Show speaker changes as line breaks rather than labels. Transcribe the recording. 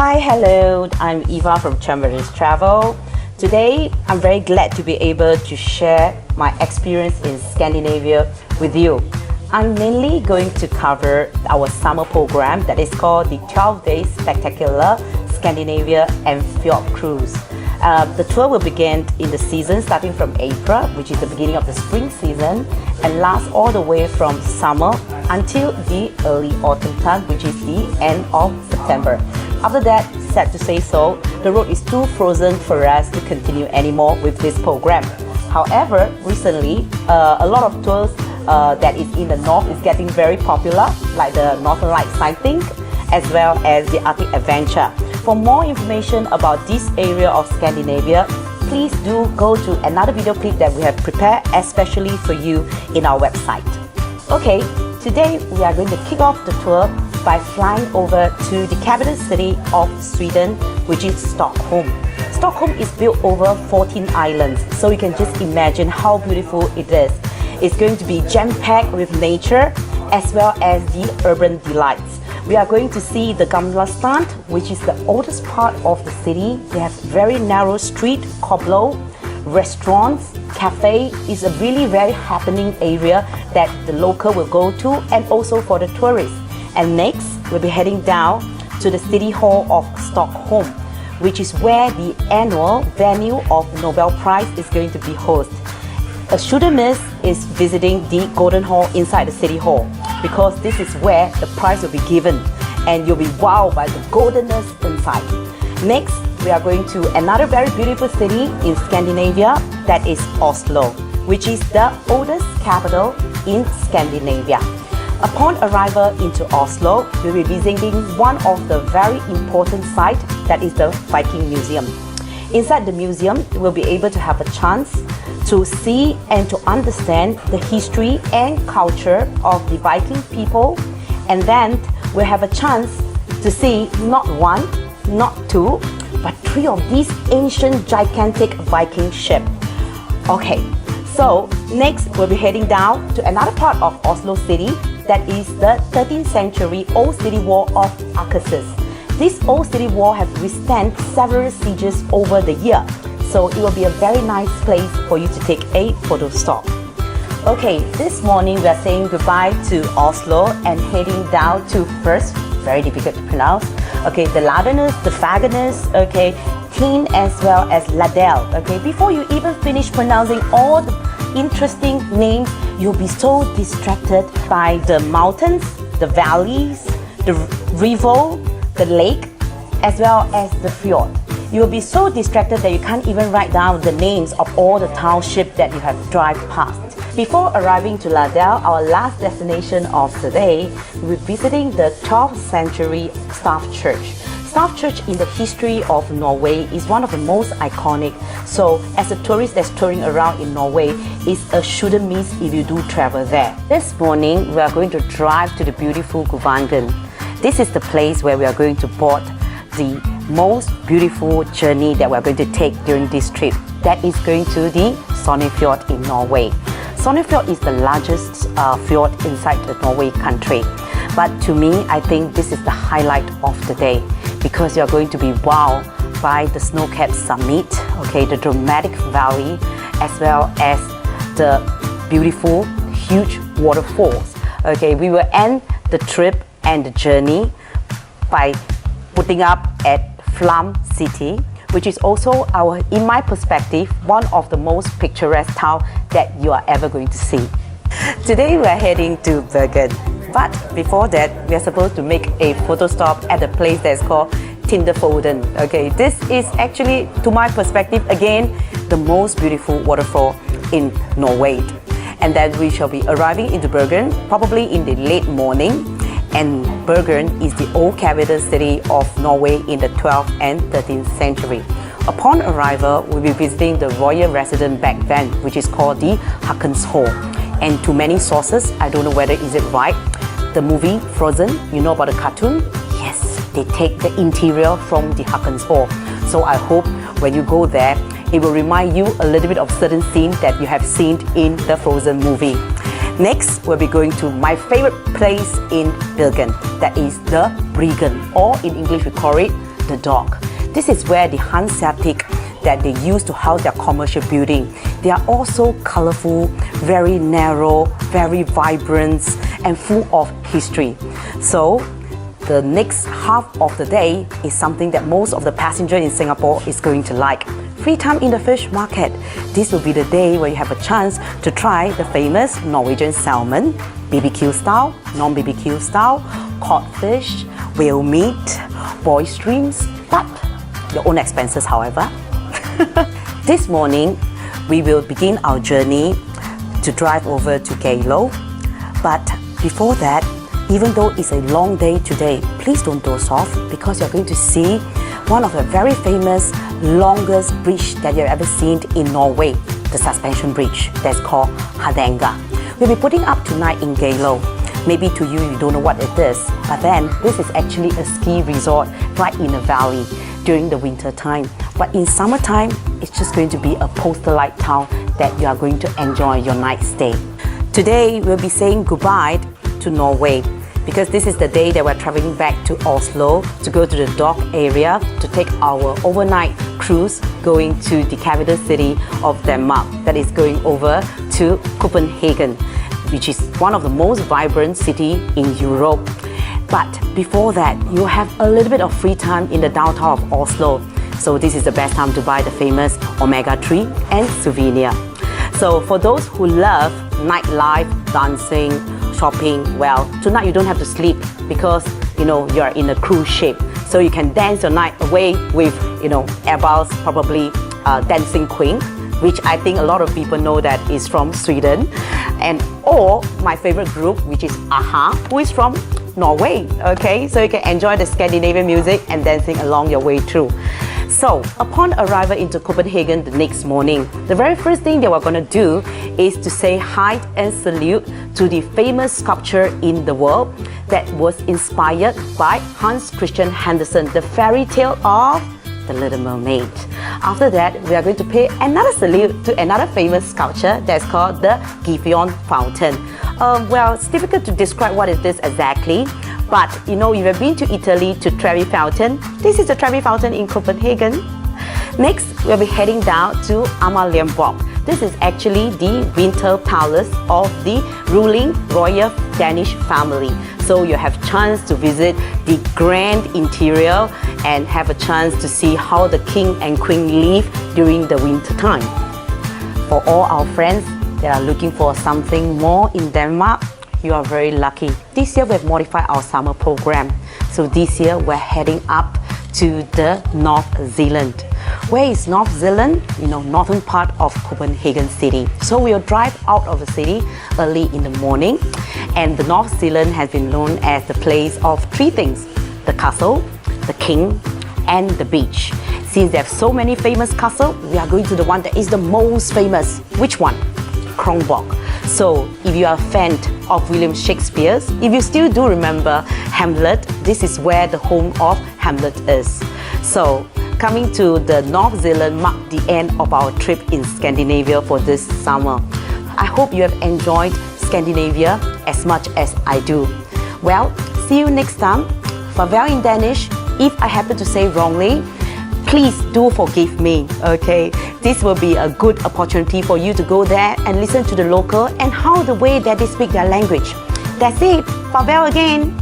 Hi, hello, I'm Eva from Chamberlain's Travel. Today, I'm very glad to be able to share my experience in Scandinavia with you. I'm mainly going to cover our summer program that is called the 12-day spectacular Scandinavia and Fjord cruise. The tour will begin in the season starting from April, which is the beginning of the spring season, and last all the way from summer until the early autumn time, which is the end of September. After that, sad to say so, the road is too frozen for us to continue anymore with this program. However, recently, a lot of tours that is in the north is getting very popular, like the Northern Light sighting, as well as the Arctic Adventure. For more information about this area of Scandinavia, please do go to another video clip that we have prepared especially for you in our website. Okay, today we are going to kick off the tour by flying over to the capital city of Sweden, which is Stockholm. Stockholm is built over 14 islands, so you can just imagine how beautiful it is. It's going to be jam-packed with nature as well as the urban delights. We are going to see the Gamla Stan, which is the oldest part of the city. They have very narrow street, cobble, restaurants, cafe. Is a really very happening area that the local will go to, and also for the tourists. And next, we'll be heading down to the City Hall of Stockholm, which is where the annual venue of Nobel Prize is going to be hosted. A shouldn't miss is visiting the Golden Hall inside the City Hall, because this is where the prize will be given and you'll be wowed by the goldenness inside. Next, we are going to another very beautiful city in Scandinavia, that is Oslo, which is the oldest capital in Scandinavia. Upon arrival into Oslo, we'll be visiting one of the very important sites, that is the Viking Museum. Inside the museum, we'll be able to have a chance to see and to understand the history and culture of the Viking people, and then we'll have a chance to see not one, not two, but three of these ancient gigantic Viking ships. Okay, so next we'll be heading down to another part of Oslo city, that is the 13th century old city wall of Akershus. This old city wall has withstood several sieges over the year, so it will be a very nice place for you to take a photo stop. Okay, this morning we are saying goodbye to Oslo and heading down to first, very difficult to pronounce, okay, the Ladenus, the Faganus, okay, Tinged as well as Ladel. Okay, before you even finish pronouncing all the interesting names, you'll be so distracted by the mountains, the valleys, the river, the lake, as well as the fjord. You'll be so distracted that you can't even write down the names of all the townships that you have drive past. Before arriving to Ladel, our last destination of the day, we're visiting the 12th century Staff Church. Staff Church in the history of Norway is one of the most iconic, so as a tourist that's touring around in Norway, it's a shouldn't miss if you do travel there. This morning, we are going to drive to the beautiful Gudvangen. This is the place where we are going to board the most beautiful journey that we're going to take during this trip. That is going to the Fjord in Norway. Fjord is the largest fjord inside the Norway country. But to me, I think this is the highlight of the day, because you're going to be wowed by the snow-capped summit, okay, the dramatic valley, as well as the beautiful, huge waterfalls. Okay, we will end the trip and the journey by putting up at Flum City, which is also in my perspective, one of the most picturesque towns that you are ever going to see. Today we are heading to Bergen, but before that, we are supposed to make a photo stop at a place that's called Tinderfoden. Okay, this is actually, to my perspective, again, the most beautiful waterfall in Norway. And then we shall be arriving into Bergen, probably in the late morning. And Bergen is the old capital city of Norway in the 12th and 13th century. Upon arrival, we'll be visiting the royal residence back then, which is called the Hakkon's Hall. And to many sources, I don't know whether is it right, the movie Frozen, you know about the cartoon? Yes, they take the interior from the Hakkon's Hall. So I hope when you go there, it will remind you a little bit of certain scenes that you have seen in the Frozen movie. Next, we'll be going to my favorite place in Bergen, that is the Bryggen, or in English we call it the dock. This is where the Hanseatic that they use to house their commercial building. They are also colorful, very narrow, very vibrant, and full of history. So the next half of the day is something that most of the passengers in Singapore is going to like. Free time in the fish market. This will be the day where you have a chance to try the famous Norwegian salmon, BBQ style, non-BBQ style, cod fish, whale meat, boy streams, but your own expenses, however. This morning, we will begin our journey to drive over to Galo. But before that, even though it's a long day today, please don't doze off because you're going to see one of the very famous, longest bridge that you've ever seen in Norway, the suspension bridge that's called Hardanger. We'll be putting up tonight in Galo. Maybe to you, you don't know what it is, but then this is actually a ski resort right in a valley during the winter time. But in summertime, it's just going to be a poster-like town that you are going to enjoy your night stay. Today, we'll be saying goodbye to Norway because this is the day that we're traveling back to Oslo to go to the dock area to take our overnight cruise going to the capital city of Denmark that is going over to Copenhagen, which is one of the most vibrant cities in Europe. But before that, you have a little bit of free time in the downtown of Oslo. So this is the best time to buy the famous omega-3 and souvenir. So for those who love nightlife, dancing, shopping, well, tonight you don't have to sleep because, you're in a cruise ship. So you can dance your night away with, Airbus, probably Dancing Queen, which I think a lot of people know that is from Sweden. Or my favorite group, which is AHA, who is from Norway, okay? So you can enjoy the Scandinavian music and dancing along your way through. So upon arrival into Copenhagen the next morning, the very first thing that we're going to do is to say hi and salute to the famous sculpture in the world that was inspired by Hans Christian Andersen, the fairy tale of The Little Mermaid. After that, we are going to pay another salute to another famous sculpture that's called the Fjord fountain. Well, it's difficult to describe what it is exactly, but if you've been to Italy to Trevi Fountain, this is the Trevi Fountain in Copenhagen. Next, we'll be heading down to Amalienborg. This is actually the winter palace of the ruling royal Danish family. So you have chance to visit the grand interior and have a chance to see how the king and queen live during the winter time. For all our friends that are looking for something more in Denmark, you are very lucky. This year we have modified our summer program. So this year we're heading up to the North Zealand. Where is North Zealand? Northern part of Copenhagen city. So we'll drive out of the city early in the morning. And the North Zealand has been known as the place of three things: the castle, the king, and the beach. Since there are so many famous castles, we are going to the one that is the most famous. Which one? Kronborg. So if you are a fan of William Shakespeare, if you still do remember Hamlet, this is where the home of Hamlet is. So coming to the North Zealand marked the end of our trip in Scandinavia for this summer. I hope you have enjoyed Scandinavia as much as I do. Well, see you next time. Farvel in Danish. If I happen to say wrongly, please do forgive me, okay? This will be a good opportunity for you to go there and listen to the local and how the way that they speak their language. That's it. Farvel again.